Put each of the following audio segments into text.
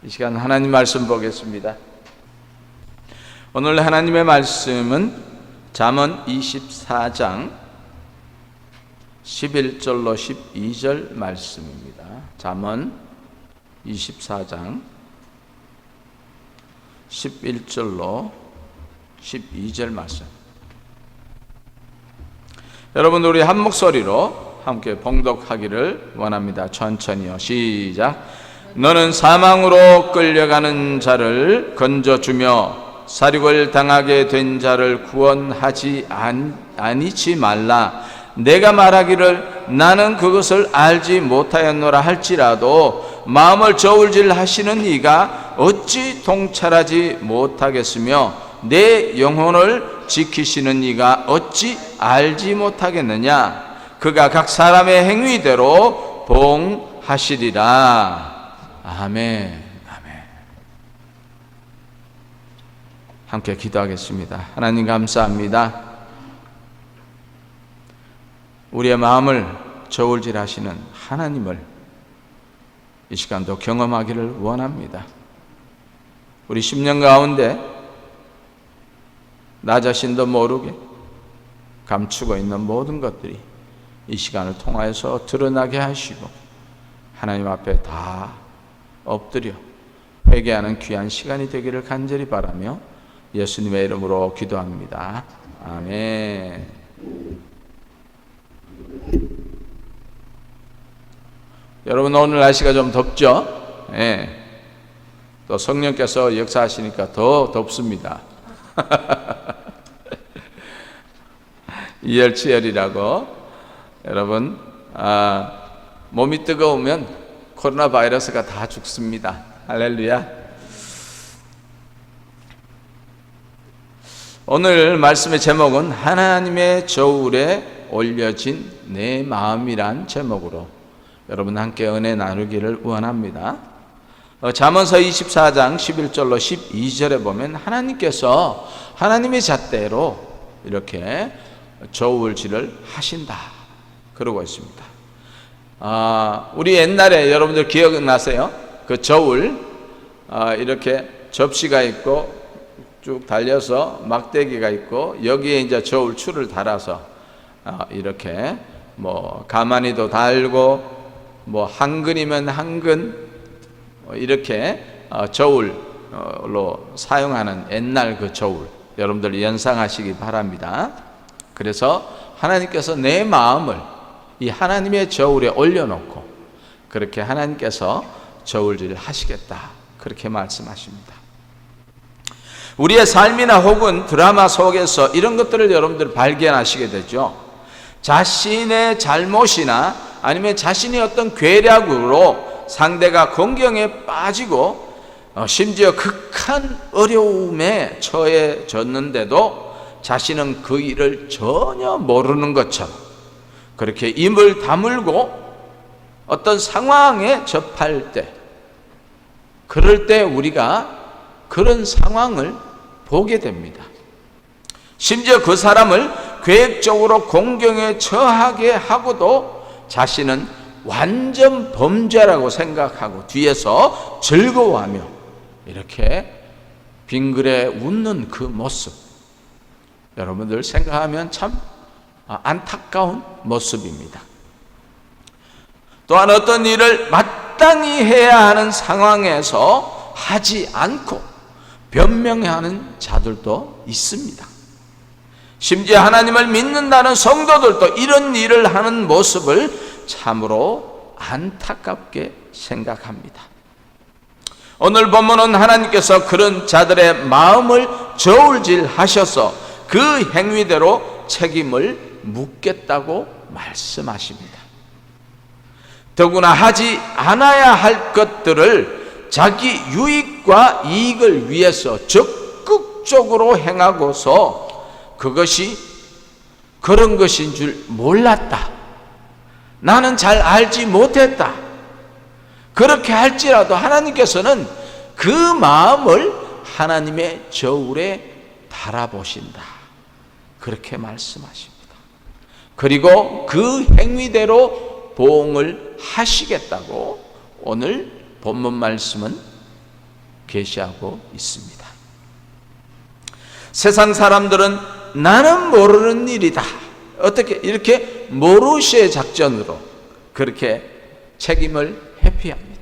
이 시간 하나님 말씀 보겠습니다. 오늘 하나님의 말씀은 잠언 24장 11절로 12절 말씀입니다. 잠언 24장 11절로 12절 말씀. 여러분, 우리 한 목소리로 함께 봉독하기를 원합니다. 천천히요. 시작. 너는 사망으로 끌려가는 자를 건져주며 사륙을 당하게 된 자를 구원하지 아니치 말라. 내가 말하기를 나는 그것을 알지 못하였노라 할지라도 마음을 저울질 하시는 이가 어찌 통찰하지 못하겠으며 내 영혼을 지키시는 이가 어찌 알지 못하겠느냐. 그가 각 사람의 행위대로 봉하시리라. 아멘. 아멘. 함께 기도하겠습니다. 하나님 감사합니다. 우리의 마음을 저울질하시는 하나님을 이 시간도 경험하기를 원합니다. 우리 10년 가운데 나 자신도 모르게 감추고 있는 모든 것들이 이 시간을 통하여서 드러나게 하시고 하나님 앞에 다 엎드려 회개하는 귀한 시간이 되기를 간절히 바라며 예수님의 이름으로 기도합니다. 아멘. 여러분, 오늘 날씨가 좀 덥죠? 예. 또 성령께서 역사하시니까 더 덥습니다. 이열치열이라고. 여러분, 몸이 뜨거우면 코로나 바이러스가 다 죽습니다. 할렐루야. 오늘 말씀의 제목은 하나님의 저울에 올려진 내 마음이란 제목으로 여러분 함께 은혜 나누기를 원합니다. 잠언서 24장 11절로 12절에 보면 하나님께서 하나님의 잣대로 이렇게 저울질을 하신다 그러고 있습니다. 우리 옛날에 여러분들 기억나세요? 그 저울, 이렇게 접시가 있고 쭉 달려서 막대기가 있고 여기에 이제 저울 줄을 달아서 이렇게 뭐 가마니도 달고 뭐 한 근이면 한 근 이렇게 저울로 사용하는 옛날 그 저울, 여러분들 연상하시기 바랍니다. 그래서 하나님께서 내 마음을 이 하나님의 저울에 올려놓고 그렇게 하나님께서 저울질을 하시겠다 그렇게 말씀하십니다. 우리의 삶이나 혹은 드라마 속에서 이런 것들을 여러분들 발견하시게 되죠. 자신의 잘못이나 아니면 자신의 어떤 괴략으로 상대가 공경에 빠지고 심지어 극한 어려움에 처해졌는데도 자신은 그 일을 전혀 모르는 것처럼 그렇게 입을 다물고 어떤 상황에 접할 때, 그럴 때 우리가 그런 상황을 보게 됩니다. 심지어 그 사람을 계획적으로 공경에 처하게 하고도 자신은 완전 범죄라고 생각하고 뒤에서 즐거워하며 이렇게 빙그레 웃는 그 모습, 여러분들 생각하면 참 안타까운 모습입니다. 또한 어떤 일을 마땅히 해야 하는 상황에서 하지 않고 변명하는 자들도 있습니다. 심지어 하나님을 믿는다는 성도들도 이런 일을 하는 모습을 참으로 안타깝게 생각합니다. 오늘 본문은 하나님께서 그런 자들의 마음을 저울질하셔서 그 행위대로 책임을 묻겠다고 말씀하십니다. 더구나 하지 않아야 할 것들을 자기 유익과 이익을 위해서 적극적으로 행하고서 그것이 그런 것인 줄 몰랐다, 나는 잘 알지 못했다, 그렇게 할지라도 하나님께서는 그 마음을 하나님의 저울에 달아보신다 그렇게 말씀하십니다. 그리고 그 행위대로 보응을 하시겠다고 오늘 본문 말씀은 계시하고 있습니다. 세상 사람들은 나는 모르는 일이다, 어떻게 이렇게 모르시의 작전으로 그렇게 책임을 회피합니다.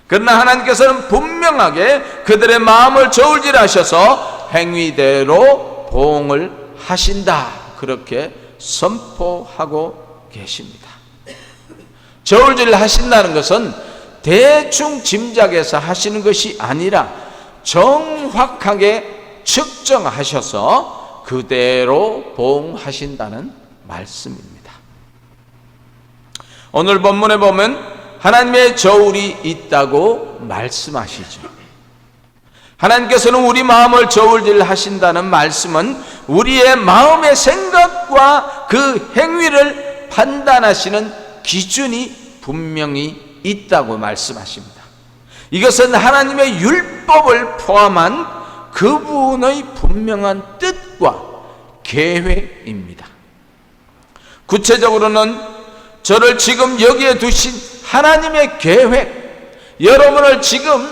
그러나 하나님께서는 분명하게 그들의 마음을 저울질하셔서 행위대로 보응을 하신다, 그렇게 선포하고 계십니다. 저울질 하신다는 것은 대충 짐작해서 하시는 것이 아니라 정확하게 측정하셔서 그대로 보응하신다는 말씀입니다. 오늘 본문에 보면 하나님의 저울이 있다고 말씀하시죠. 하나님께서는 우리 마음을 저울질 하신다는 말씀은 우리의 마음의 생각과 그 행위를 판단하시는 기준이 분명히 있다고 말씀하십니다. 이것은 하나님의 율법을 포함한 그분의 분명한 뜻과 계획입니다. 구체적으로는 저를 지금 여기에 두신 하나님의 계획, 여러분을 지금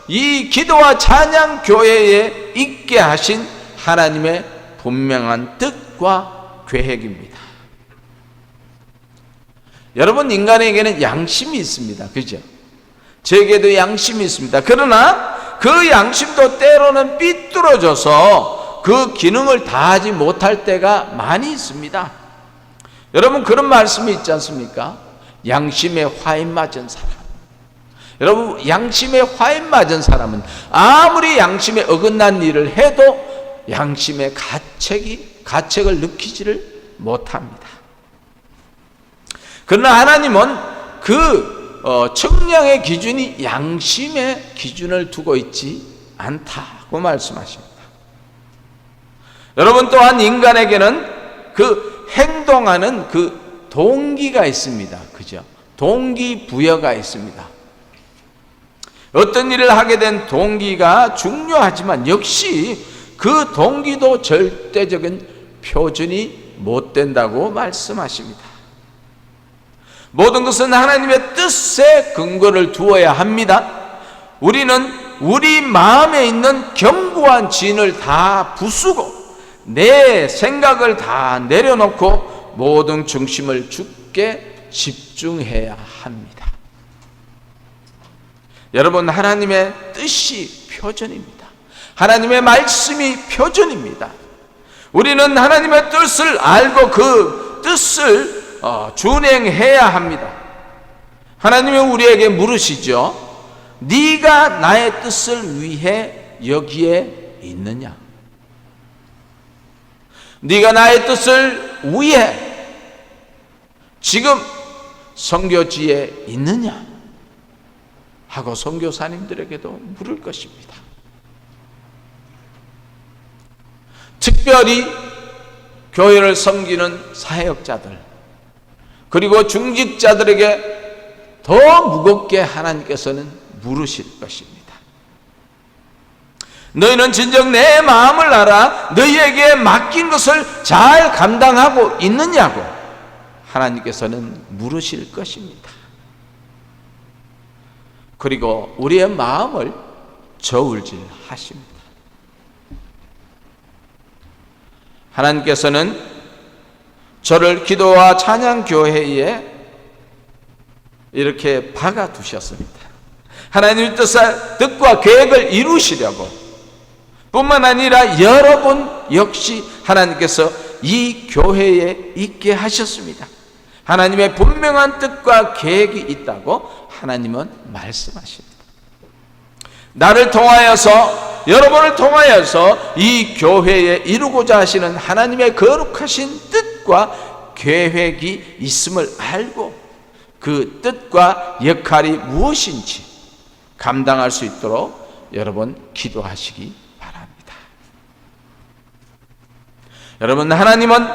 이 기도와 찬양 교회에 있게 하신 하나님의 분명한 뜻과 계획입니다. 여러분, 인간에게는 양심이 있습니다. 그죠? 저에게도 양심이 있습니다. 그러나 그 양심도 때로는 삐뚤어져서 그 기능을 다하지 못할 때가 많이 있습니다. 여러분, 그런 말씀이 있지 않습니까? 양심에 화인 맞은 사람. 여러분, 양심에 화인 맞은 사람은 아무리 양심에 어긋난 일을 해도 양심의 가책을 느끼지를 못합니다. 그러나 하나님은 그 측량의 기준이 양심의 기준을 두고 있지 않다고 말씀하십니다. 여러분, 또한 인간에게는 그 행동하는 그 동기가 있습니다. 그죠? 동기부여가 있습니다. 어떤 일을 하게 된 동기가 중요하지만 역시 그 동기도 절대적인 표준이 못 된다고 말씀하십니다. 모든 것은 하나님의 뜻에 근거를 두어야 합니다. 우리는 우리 마음에 있는 견고한 진을 다 부수고 내 생각을 다 내려놓고 모든 중심을 주께 집중해야 합니다. 여러분, 하나님의 뜻이 표준입니다. 하나님의 말씀이 표준입니다. 우리는 하나님의 뜻을 알고 그 뜻을 준행해야 합니다. 하나님이 우리에게 물으시죠. 네가 나의 뜻을 위해 여기에 있느냐? 네가 나의 뜻을 위해 지금 선교지에 있느냐? 하고 선교사님들에게도 물을 것입니다. 특별히 교회를 섬기는 사역자들 그리고 중직자들에게 더 무겁게 하나님께서는 물으실 것입니다. 너희는 진정 내 마음을 알아 너희에게 맡긴 것을 잘 감당하고 있느냐고 하나님께서는 물으실 것입니다. 그리고 우리의 마음을 저울질 하십니다. 하나님께서는 저를 기도와 찬양 교회에 이렇게 박아두셨습니다. 하나님의 뜻과 계획을 이루시려고 뿐만 아니라 여러분 역시 하나님께서 이 교회에 있게 하셨습니다. 하나님의 분명한 뜻과 계획이 있다고 하나님은 말씀하십니다. 나를 통하여서 여러분을 통하여서 이 교회에 이루고자 하시는 하나님의 거룩하신 뜻과 계획이 있음을 알고 그 뜻과 역할이 무엇인지 감당할 수 있도록 여러분 기도하시기 바랍니다. 여러분, 하나님은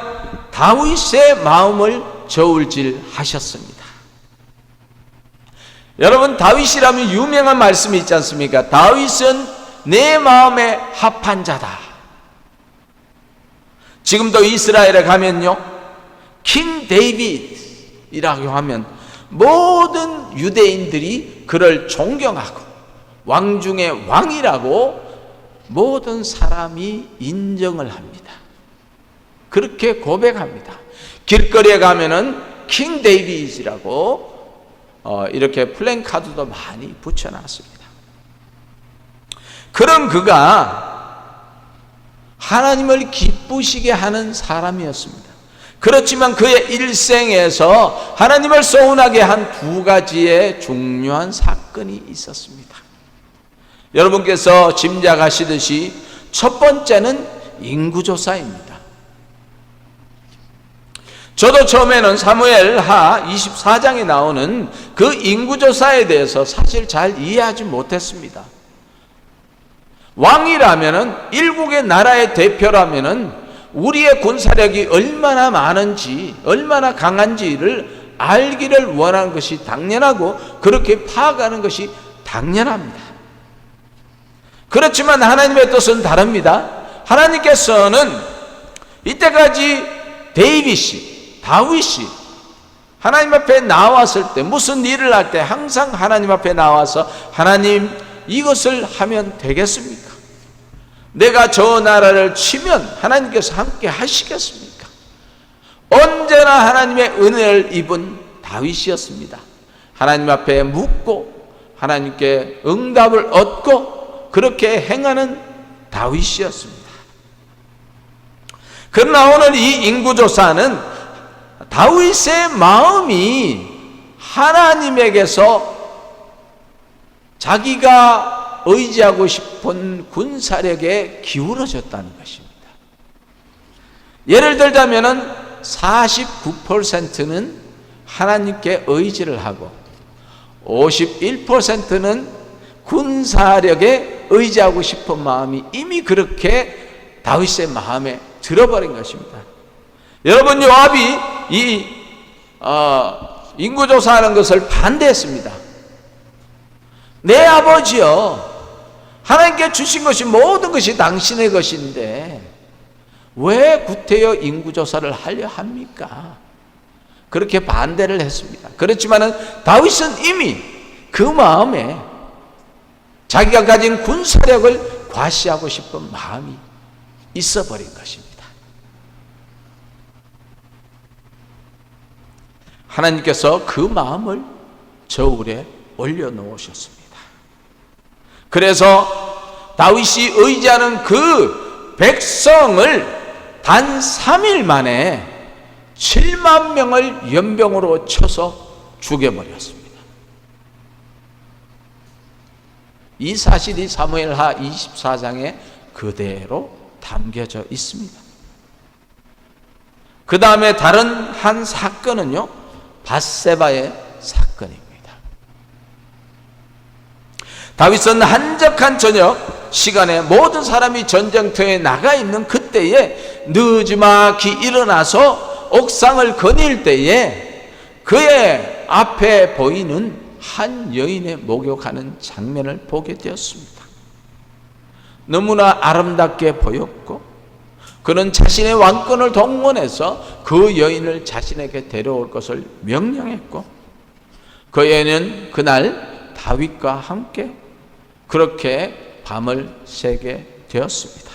다윗의 마음을 저울질 하셨습니다. 여러분, 다윗이라면 유명한 말씀이 있지 않습니까? 다윗은 내 마음에 합한 자다. 지금도 이스라엘에 가면요, 킹 데이빗이라고 하면 모든 유대인들이 그를 존경하고 왕 중에 왕이라고 모든 사람이 인정을 합니다. 그렇게 고백합니다. 길거리에 가면은 킹 데이비드라고 이렇게 플랜카드도 많이 붙여놨습니다. 그런 그가 하나님을 기쁘시게 하는 사람이었습니다. 그렇지만 그의 일생에서 하나님을 서운하게 한 두 가지의 중요한 사건이 있었습니다. 여러분께서 짐작하시듯이 첫 번째는 인구조사입니다. 저도 처음에는 사무엘하 24장에 나오는 그 인구조사에 대해서 사실 잘 이해하지 못했습니다. 왕이라면은, 일국의 나라의 대표라면은 우리의 군사력이 얼마나 많은지, 얼마나 강한지를 알기를 원하는 것이 당연하고, 그렇게 파악하는 것이 당연합니다. 그렇지만 하나님의 뜻은 다릅니다. 하나님께서는 이때까지 다윗이 하나님 앞에 나왔을 때, 무슨 일을 할 때 항상 하나님 앞에 나와서 하나님, 이것을 하면 되겠습니까? 내가 저 나라를 치면 하나님께서 함께 하시겠습니까? 언제나 하나님의 은혜를 입은 다윗이었습니다. 하나님 앞에 묻고 하나님께 응답을 얻고 그렇게 행하는 다윗이었습니다. 그러나 오늘 이 인구조사는 다윗의 마음이 하나님에게서 자기가 의지하고 싶은 군사력에 기울어졌다는 것입니다. 예를 들자면은 49%는 하나님께 의지를 하고 51%는 군사력에 의지하고 싶은 마음이 이미 그렇게 다윗의 마음에 들어버린 것입니다. 여러분, 요압이 이 인구조사하는 것을 반대했습니다. 내 아버지여, 하나님께 주신 것이 모든 것이 당신의 것인데 왜 구태여 인구조사를 하려 합니까? 그렇게 반대를 했습니다. 그렇지만 다윗은 이미 그 마음에 자기가 가진 군사력을 과시하고 싶은 마음이 있어버린 것입니다. 하나님께서 그 마음을 저울에 올려놓으셨습니다. 그래서 다윗이 의지하는 그 백성을 단 3일 만에 7만 명을 연병으로 쳐서 죽여버렸습니다. 이 사실이 사무엘하 24장에 그대로 담겨져 있습니다. 그 다음에 다른 한 사건은요, 밧세바의 사건입니다. 다윗은 한적한 저녁 시간에 모든 사람이 전쟁터에 나가 있는 그때에 느지막이 일어나서 옥상을 거닐 때에 그의 앞에 보이는 한 여인의 목욕하는 장면을 보게 되었습니다. 너무나 아름답게 보였고 그는 자신의 왕권을 동원해서 그 여인을 자신에게 데려올 것을 명령했고 그 여인은 그날 다윗과 함께 그렇게 밤을 새게 되었습니다.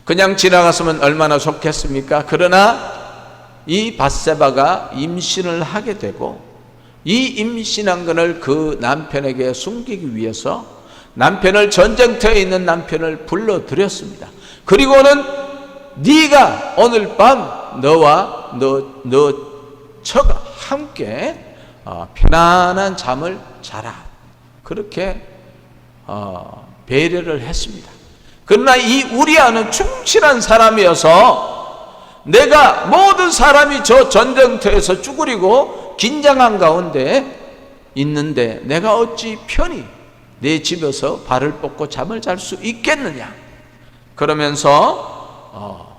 그냥 지나갔으면 얼마나 좋겠습니까? 그러나 이 밧세바가 임신을 하게 되고 이 임신한 것을 그 남편에게 숨기기 위해서 남편을, 전쟁터에 있는 남편을 불러들였습니다. 그리고는 네가 오늘 밤 너와 너 처가 함께 편안한 잠을 자라, 그렇게 배려를 했습니다. 그러나 이 우리아는 충실한 사람이어서 내가 모든 사람이 저 전쟁터에서 쭈그리고 긴장한 가운데 있는데 내가 어찌 편히 내 집에서 발을 뻗고 잠을 잘 수 있겠느냐, 그러면서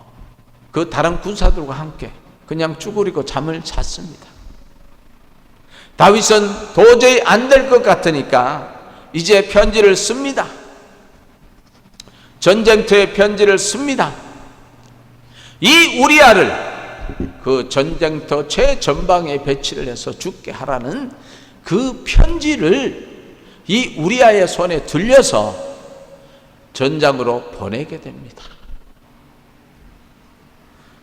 그 다른 군사들과 함께 그냥 쭈그리고 잠을 잤습니다. 다윗은 도저히 안 될 것 같으니까 이제 편지를 씁니다. 전쟁터에 편지를 씁니다. 이 우리아를 그 전쟁터 최전방에 배치를 해서 죽게 하라는 그 편지를 이 우리아의 손에 들려서 전장으로 보내게 됩니다.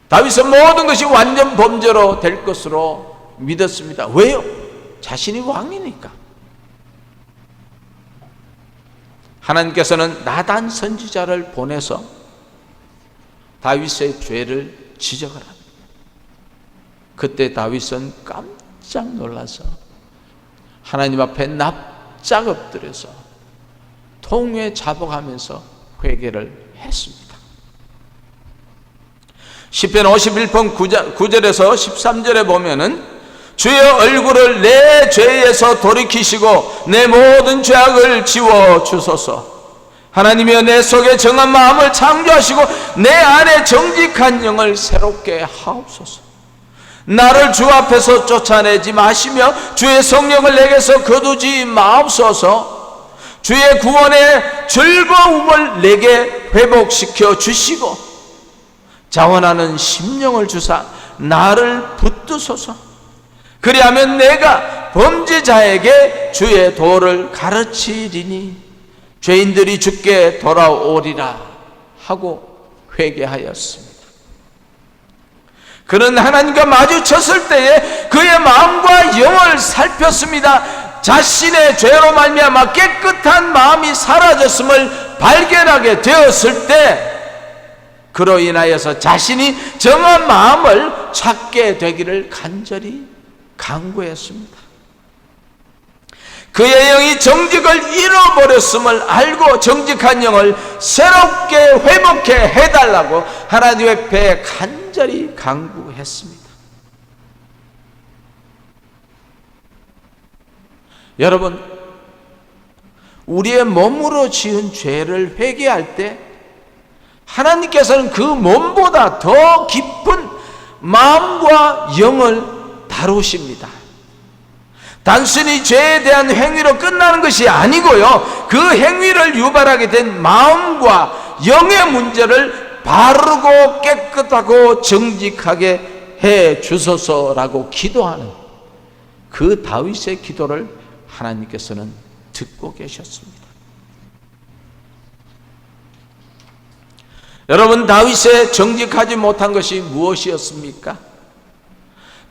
다윗은 모든 것이 완전 범죄로 될 것으로 믿었습니다. 왜요? 자신이 왕이니까. 하나님께서는 나단 선지자를 보내서 다윗의 죄를 지적을 합니다. 그때 다윗은 깜짝 놀라서 하나님 앞에 납작 엎드려서 통에 자복하면서 회개를 했습니다. 시편 51편 9절에서 13절에 보면은 주의 얼굴을 내 죄에서 돌이키시고 내 모든 죄악을 지워 주소서. 하나님이여 내 속에 정한 마음을 창조하시고 내 안에 정직한 영을 새롭게 하옵소서. 나를 주 앞에서 쫓아내지 마시며 주의 성령을 내게서 거두지 마옵소서. 주의 구원의 즐거움을 내게 회복시켜 주시고 자원하는 심령을 주사 나를 붙드소서. 그리하면 내가 범죄자에게 주의 도를 가르치리니 죄인들이 주께 돌아오리라 하고 회개하였습니다. 그는 하나님과 마주쳤을 때에 그의 마음과 영을 살폈습니다. 자신의 죄로 말미암아 깨끗한 마음이 사라졌음을 발견하게 되었을 때 그로 인하여서 자신이 정한 마음을 찾게 되기를 간절히 간구했습니다. 그의 영이 정직을 잃어버렸음을 알고 정직한 영을 새롭게 회복해 해달라고 하나님 앞에 간절히 간구했습니다. 여러분, 우리의 몸으로 지은 죄를 회개할 때 하나님께서는 그 몸보다 더 깊은 마음과 영을 다루십니다. 단순히 죄에 대한 행위로 끝나는 것이 아니고요, 그 행위를 유발하게 된 마음과 영의 문제를 바르고 깨끗하고 정직하게 해 주소서라고 기도하는 그 다윗의 기도를 하나님께서는 듣고 계셨습니다. 여러분, 다윗의 정직하지 못한 것이 무엇이었습니까?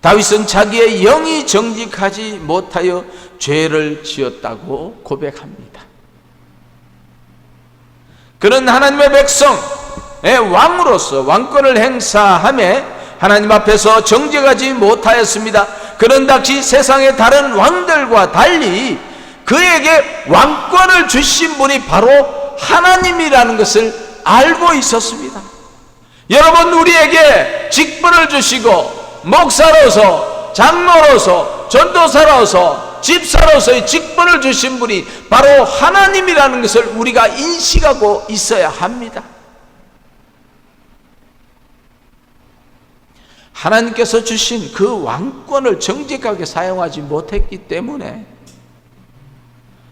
다윗은 자기의 영이 정직하지 못하여 죄를 지었다고 고백합니다. 그는 하나님의 백성의 왕으로서 왕권을 행사하며 하나님 앞에서 정직하지 못하였습니다. 그는 당시 세상의 다른 왕들과 달리 그에게 왕권을 주신 분이 바로 하나님이라는 것을 알고 있었습니다. 여러분, 우리에게 직분을 주시고 목사로서, 장로로서, 전도사로서, 집사로서의 직분을 주신 분이 바로 하나님이라는 것을 우리가 인식하고 있어야 합니다. 하나님께서 주신 그 왕권을 정직하게 사용하지 못했기 때문에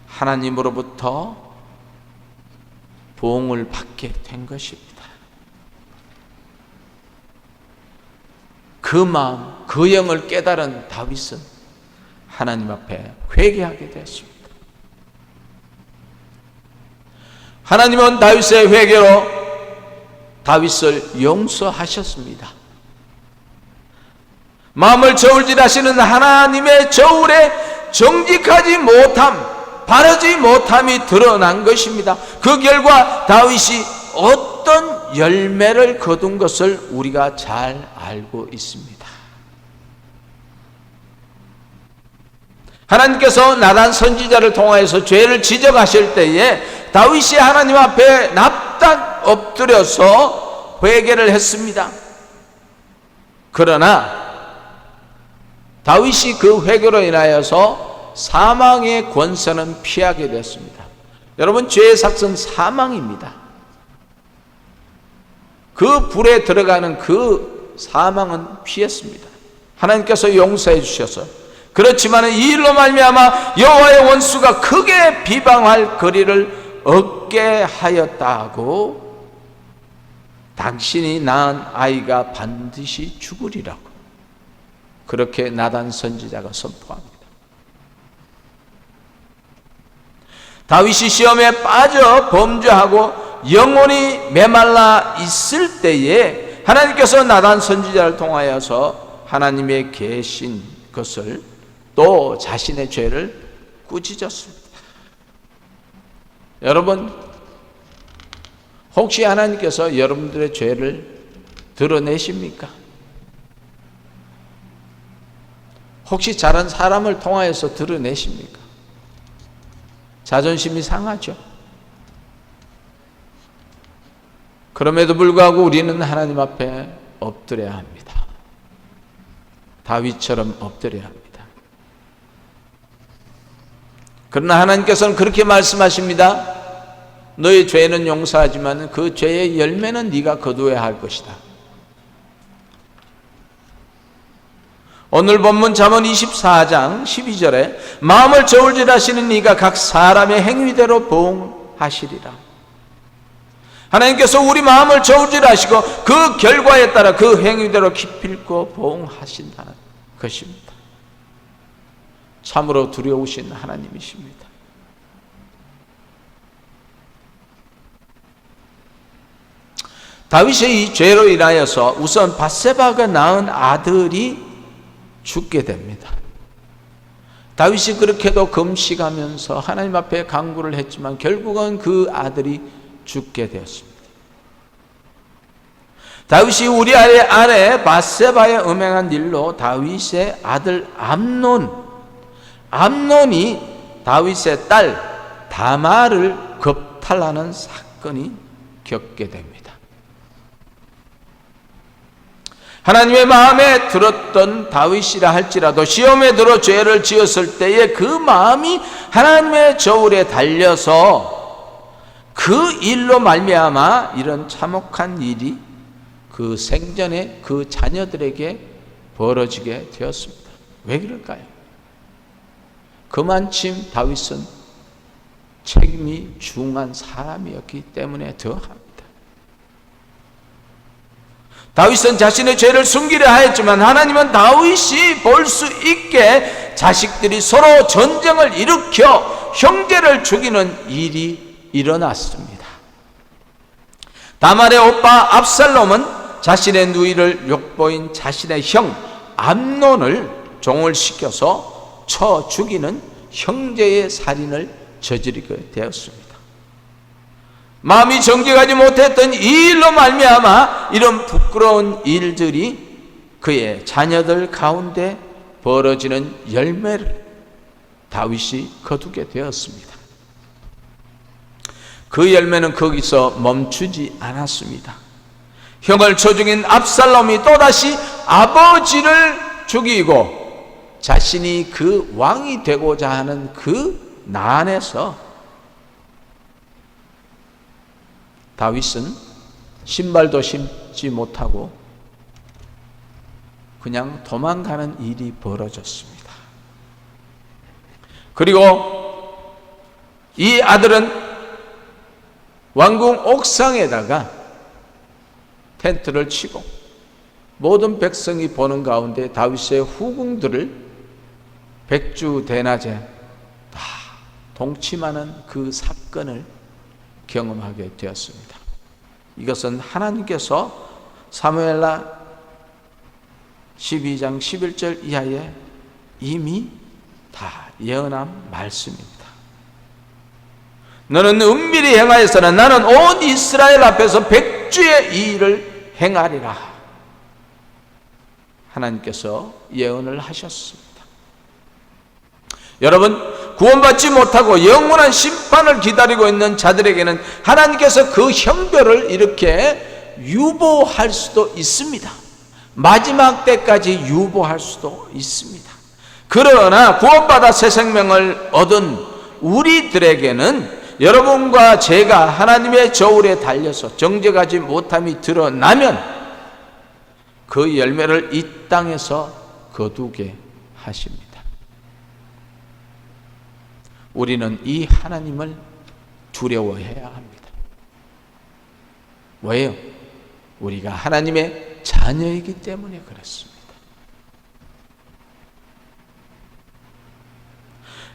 하나님으로부터 보응을 받게 된 것입니다. 그 마음, 그 영을 깨달은 다윗은 하나님 앞에 회개하게 되었습니다. 하나님은 다윗의 회개로 다윗을 용서하셨습니다. 마음을 저울질하시는 하나님의 저울에 정직하지 못함, 바르지 못함이 드러난 것입니다. 그 결과 다윗이 어떤 열매를 거둔 것을 우리가 잘 알고 있습니다. 하나님께서 나단 선지자를 통하여서 죄를 지적하실 때에 다윗이 하나님 앞에 납작 엎드려서 회개를 했습니다. 그러나 다윗이 그 회개로 인하여서 사망의 권세는 피하게 됐습니다. 여러분, 죄의 삭은 사망입니다. 그 불에 들어가는 그 사망은 피했습니다. 하나님께서 용서해 주셔서. 그렇지만 이 일로 말미암아 여호와의 원수가 크게 비방할 거리를 얻게 하였다고, 당신이 낳은 아이가 반드시 죽으리라고 그렇게 나단 선지자가 선포합니다. 다윗이 시험에 빠져 범죄하고 영혼이 메말라 있을 때에 하나님께서 나단 선지자를 통하여서 하나님의 계신 것을 또 자신의 죄를 꾸짖었습니다. 여러분, 혹시 하나님께서 여러분들의 죄를 드러내십니까? 혹시 다른 사람을 통하여서 드러내십니까? 자존심이 상하죠. 그럼에도 불구하고 우리는 하나님 앞에 엎드려야 합니다. 다윗처럼 엎드려야 합니다. 그러나 하나님께서는 그렇게 말씀하십니다. 너의 죄는 용서하지만 그 죄의 열매는 네가 거두어야 할 것이다. 오늘 본문 잠언 24장 12절에 마음을 저울질하시는 이가 각 사람의 행위대로 보응하시리라. 하나님께서 우리 마음을 저울질하시고 그 결과에 따라 그 행위대로 기필코 보응하신다는 것입니다. 참으로 두려우신 하나님이십니다. 다윗의 이 죄로 인하여서 우선 밧세바가 낳은 아들이 죽게 됩니다. 다윗이 그렇게도 금식하면서 하나님 앞에 간구를 했지만 결국은 그 아들이 죽게 되었습니다. 다윗이 우리아의 아내 밧세바에 음행한 일로 다윗의 아들 암논이 다윗의 딸 다마를 겁탈하는 사건이 겪게 됩니다. 하나님의 마음에 들었던 다윗이라 할지라도 시험에 들어 죄를 지었을 때에 그 마음이 하나님의 저울에 달려서 그 일로 말미암아 이런 참혹한 일이 그 생전에 그 자녀들에게 벌어지게 되었습니다. 왜 그럴까요? 그만큼 다윗은 책임이 중한 사람이었기 때문에 더합니다. 다윗은 자신의 죄를 숨기려 하였지만 하나님은 다윗이 볼 수 있게 자식들이 서로 전쟁을 일으켜 형제를 죽이는 일이 일어났습니다. 다말의 오빠 압살롬은 자신의 누이를 욕보인 자신의 형 암논을 종을 시켜서 쳐 죽이는 형제의 살인을 저지르게 되었습니다. 마음이 정직하지 못했던 이 일로 말미암아 이런 부끄러운 일들이 그의 자녀들 가운데 벌어지는 열매를 다윗이 거두게 되었습니다. 그 열매는 거기서 멈추지 않았습니다. 형을 쳐 죽인 압살롬이 또다시 아버지를 죽이고 자신이 그 왕이 되고자 하는 그 난에서 다윗은 신발도 신지 못하고 그냥 도망가는 일이 벌어졌습니다. 그리고 이 아들은 왕궁 옥상에다가 텐트를 치고 모든 백성이 보는 가운데 다윗의 후궁들을 백주대낮에 다 동침하는 그 사건을 경험하게 되었습니다. 이것은 하나님께서 사무엘하 12장 11절 이하에 이미 다 예언한 말씀입니다. 너는 은밀히 행하여서는 나는 온 이스라엘 앞에서 백주의 이 일을 행하리라. 하나님께서 예언을 하셨습니다. 여러분, 구원받지 못하고 영원한 심판을 기다리고 있는 자들에게는 하나님께서 그 형벌을 이렇게 유보할 수도 있습니다. 마지막 때까지 유보할 수도 있습니다. 그러나 구원받아 새 생명을 얻은 우리들에게는 여러분과 제가 하나님의 저울에 달려서 정죄하지 못함이 드러나면 그 열매를 이 땅에서 거두게 하십니다. 우리는 이 하나님을 두려워해야 합니다. 왜요? 우리가 하나님의 자녀이기 때문에 그렇습니다.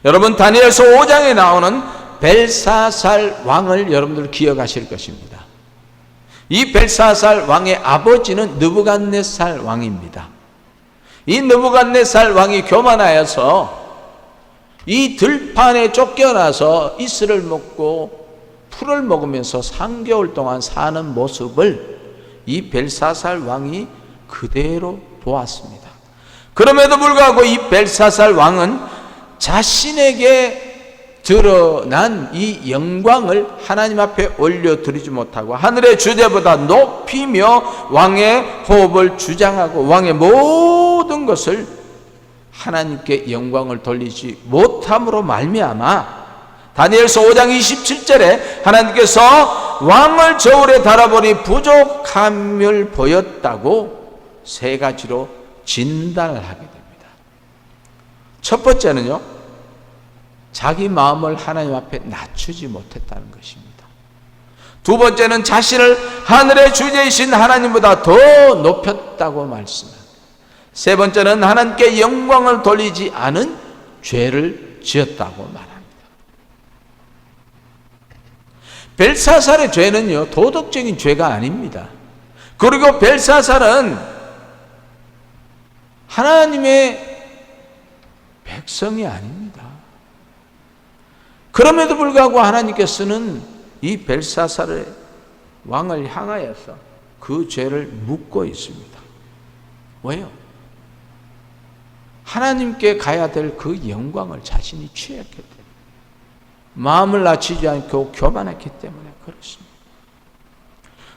여러분, 다니엘서 5장에 나오는 벨사살 왕을 여러분들 기억하실 것입니다. 이 벨사살 왕의 아버지는 느부갓네살 왕입니다. 이 느부갓네살 왕이 교만하여서 이 들판에 쫓겨나서 이슬을 먹고 풀을 먹으면서 3개월 동안 사는 모습을 이 벨사살 왕이 그대로 보았습니다. 그럼에도 불구하고 이 벨사살 왕은 자신에게 드러난 이 영광을 하나님 앞에 올려드리지 못하고 하늘의 주제보다 높이며 왕의 호흡을 주장하고 왕의 모든 것을 하나님께 영광을 돌리지 못함으로 말미암아 다니엘서 5장 27절에 하나님께서 왕을 저울에 달아보니 부족함을 보였다고 3가지로 진단을 하게 됩니다. 첫 번째는요, 자기 마음을 하나님 앞에 낮추지 못했다는 것입니다. 두 번째는 자신을 하늘의 주제이신 하나님보다 더 높였다고 말씀합니다. 세 번째는 하나님께 영광을 돌리지 않은 죄를 지었다고 말합니다. 벨사살의 죄는요, 도덕적인 죄가 아닙니다. 그리고 벨사살은 하나님의 백성이 아닙니다. 그럼에도 불구하고 하나님께서는 이 벨사살의 왕을 향하여서 그 죄를 묻고 있습니다. 왜요? 하나님께 가야 될 그 영광을 자신이 취했기 때문에, 마음을 낮추지 않고 교만했기 때문에 그렇습니다.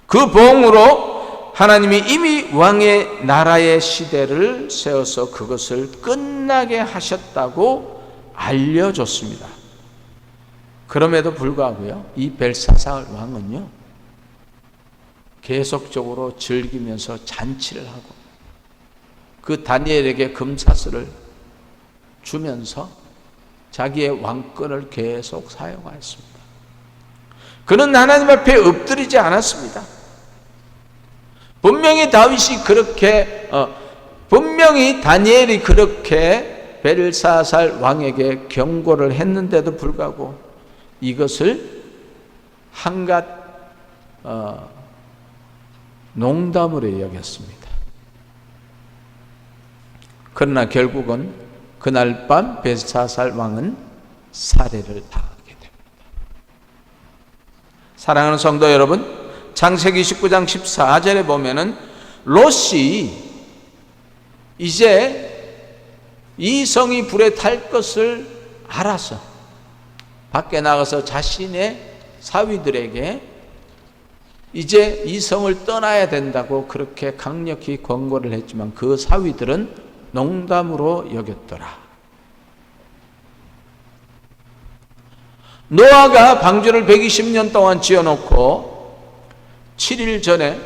그 보응으로 하나님이 이미 왕의 나라의 시대를 세워서 그것을 끝나게 하셨다고 알려줬습니다. 그럼에도 불구하고요, 이 벨사살 왕은요, 계속적으로 즐기면서 잔치를 하고 그 다니엘에게 금사슬을 주면서 자기의 왕권을 계속 사용하였습니다. 그는 하나님 앞에 엎드리지 않았습니다. 분명히 다니엘이 그렇게 벨사살 왕에게 경고를 했는데도 불구하고 이것을 한갓 농담으로 여겼습니다. 그러나 결국은 그날 밤 벨사살 왕은 살해를 당하게 됩니다. 사랑하는 성도 여러분, 창세기 19장 14절에 보면은 롯이 이제 이 성이 불에 탈 것을 알아서 밖에 나가서 자신의 사위들에게 이제 이 성을 떠나야 된다고 그렇게 강력히 권고를 했지만 그 사위들은 농담으로 여겼더라. 노아가 방주를 120년 동안 지어놓고 7일 전에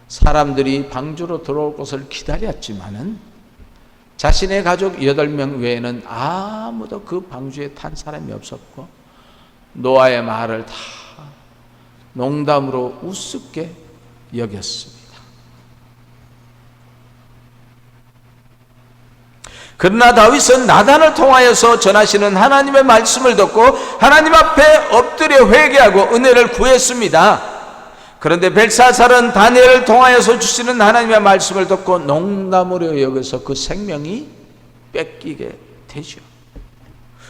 사람들이 방주로 들어올 것을 기다렸지만은 자신의 가족 8명 외에는 아무도 그 방주에 탄 사람이 없었고 노아의 말을 다 농담으로 우습게 여겼습니다. 그러나 다윗은 나단을 통하여서 전하시는 하나님의 말씀을 듣고 하나님 앞에 엎드려 회개하고 은혜를 구했습니다. 그런데 벨사살은 다니엘을 통하여서 주시는 하나님의 말씀을 듣고 농담으로 여겨서 그 생명이 뺏기게 되죠.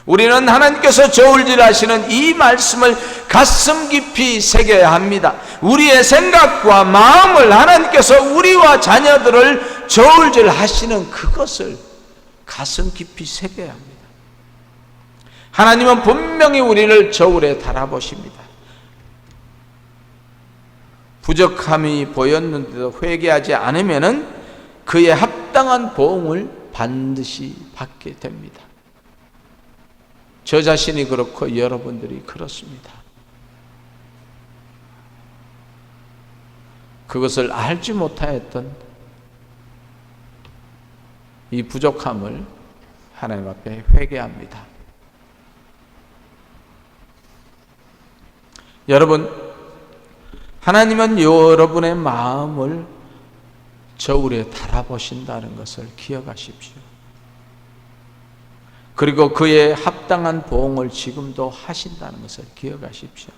우리는 하나님께서 저울질하시는 이 말씀을 가슴 깊이 새겨야 합니다. 우리의 생각과 마음을 하나님께서 우리와 자녀들을 저울질하시는 그것을 가슴 깊이 새겨야 합니다. 하나님은 분명히 우리를 저울에 달아보십니다. 부족함이 보였는데도 회개하지 않으면은 그에 합당한 보응을 반드시 받게 됩니다. 저 자신이 그렇고 여러분들이 그렇습니다. 그것을 알지 못하였던 이 부족함을 하나님 앞에 회개합니다. 여러분, 하나님은 여러분의 마음을 저울에 달아보신다는 것을 기억하십시오. 그리고 그에 합당한 보응을 지금도 하신다는 것을 기억하십시오.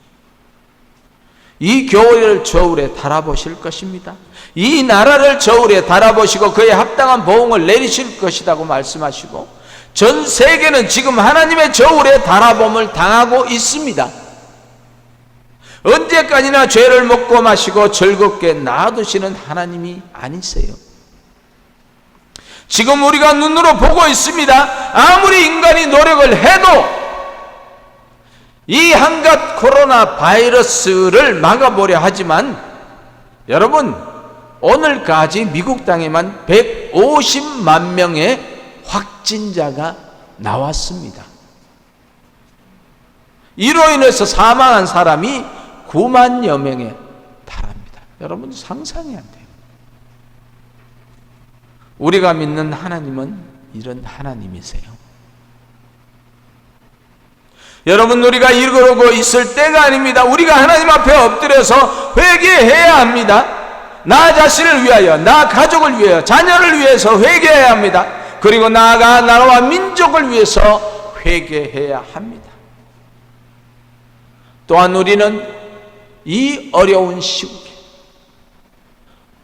이 교회를 저울에 달아보실 것입니다. 이 나라를 저울에 달아보시고 그에 합당한 보응을 내리실 것이라고 말씀하시고, 전 세계는 지금 하나님의 저울에 달아봄을 당하고 있습니다. 언제까지나 죄를 먹고 마시고 즐겁게 놔두시는 하나님이 아니세요. 지금 우리가 눈으로 보고 있습니다. 아무리 인간이 노력을 해도 이 한갓 코로나 바이러스를 막아보려 하지만, 여러분, 오늘까지 미국 땅에만 150만 명의 확진자가 나왔습니다. 이로 인해서 사망한 사람이 9만여 명에 달합니다. 여러분, 상상이 안 돼요. 우리가 믿는 하나님은 이런 하나님이세요. 여러분, 우리가 이러고 있을 때가 아닙니다. 우리가 하나님 앞에 엎드려서 회개해야 합니다. 나 자신을 위하여, 나 가족을 위하여, 자녀를 위해서 회개해야 합니다. 그리고 나아가 나라와 민족을 위해서 회개해야 합니다. 또한 우리는 이 어려운 시국에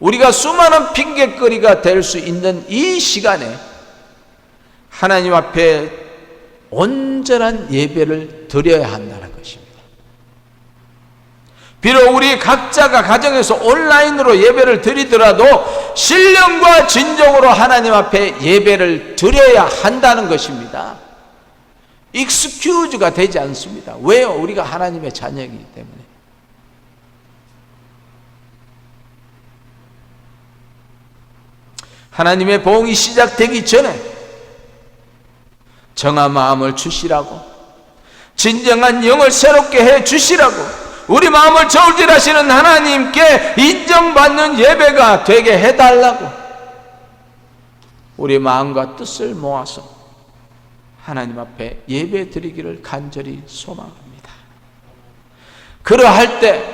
우리가 수많은 핑계거리가 될 수 있는 이 시간에 하나님 앞에 온전한 예배를 드려야 한다는 것입니다. 비록 우리 각자가 가정에서 온라인으로 예배를 드리더라도 신령과 진정으로 하나님 앞에 예배를 드려야 한다는 것입니다. 익스큐즈가 되지 않습니다. 왜요? 우리가 하나님의 자녀이기 때문에. 하나님의 보응이 시작되기 전에 정한 마음을 주시라고, 진정한 영을 새롭게 해 주시라고, 우리 마음을 저울질하시는 하나님께 인정받는 예배가 되게 해달라고 우리 마음과 뜻을 모아서 하나님 앞에 예배 드리기를 간절히 소망합니다. 그러할 때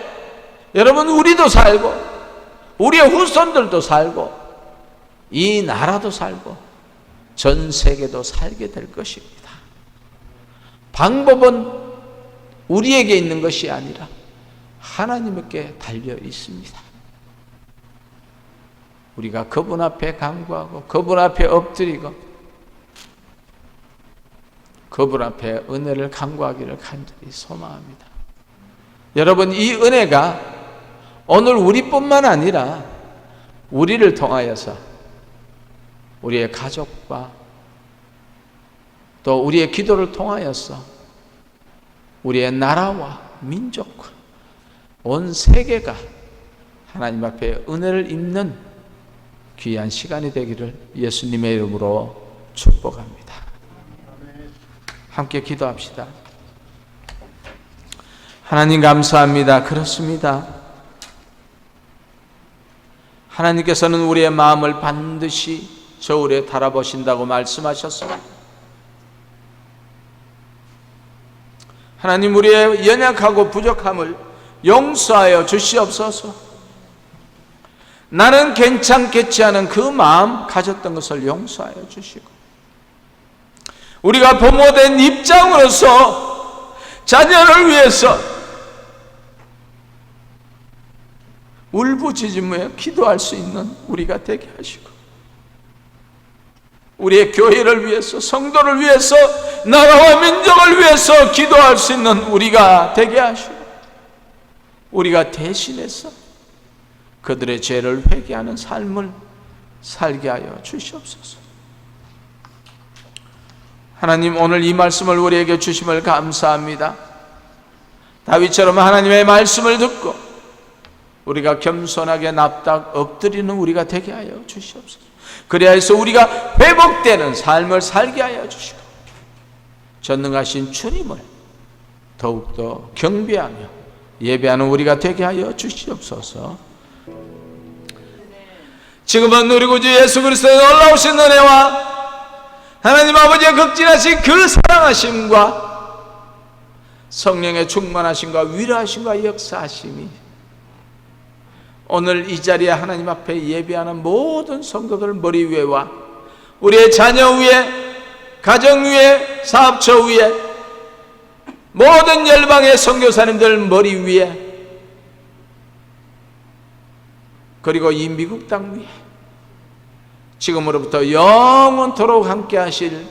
여러분, 우리도 살고 우리의 후손들도 살고 이 나라도 살고 전 세계도 살게 될 것입니다. 방법은 우리에게 있는 것이 아니라 하나님께 달려 있습니다. 우리가 그분 앞에 간구하고 그분 앞에 엎드리고 그분 앞에 은혜를 간구하기를 간절히 소망합니다. 여러분, 이 은혜가 오늘 우리뿐만 아니라 우리를 통하여서 우리의 가족과 또 우리의 기도를 통하여서 우리의 나라와 민족과 온 세계가 하나님 앞에 은혜를 입는 귀한 시간이 되기를 예수님의 이름으로 축복합니다. 함께 기도합시다. 하나님 감사합니다. 그렇습니다. 하나님께서는 우리의 마음을 반드시 저울에 달아보신다고 말씀하셨습니다. 하나님, 우리의 연약하고 부족함을 용서하여 주시옵소서. 나는 괜찮겠지 하는 그 마음 가졌던 것을 용서하여 주시고, 우리가 부모된 입장으로서 자녀를 위해서 울부짖으며 기도할 수 있는 우리가 되게 하시고, 우리의 교회를 위해서, 성도를 위해서, 나라와 민족을 위해서 기도할 수 있는 우리가 되게 하시고, 우리가 대신해서 그들의 죄를 회개하는 삶을 살게 하여 주시옵소서. 하나님, 오늘 이 말씀을 우리에게 주심을 감사합니다. 다윗처럼 하나님의 말씀을 듣고 우리가 겸손하게 납작 엎드리는 우리가 되게 하여 주시옵소서. 그래야 해서 우리가 회복되는 삶을 살게 하여 주시고, 전능하신 주님을 더욱더 경배하며 예배하는 우리가 되게 하여 주시옵소서. 지금은 우리 구주 예수 그리스도의 놀라우신 은혜와 하나님 아버지의 극진하신 그 사랑하심과 성령의 충만하심과 위로하심과 역사하심이 오늘 이 자리에 하나님 앞에 예배하는 모든 성도들 머리 위에와 우리의 자녀 위에 가정 위에, 사업처 위에, 모든 열방의 선교사님들 머리 위에, 그리고 이 미국 땅 위에 지금으로부터 영원토록 함께 하실지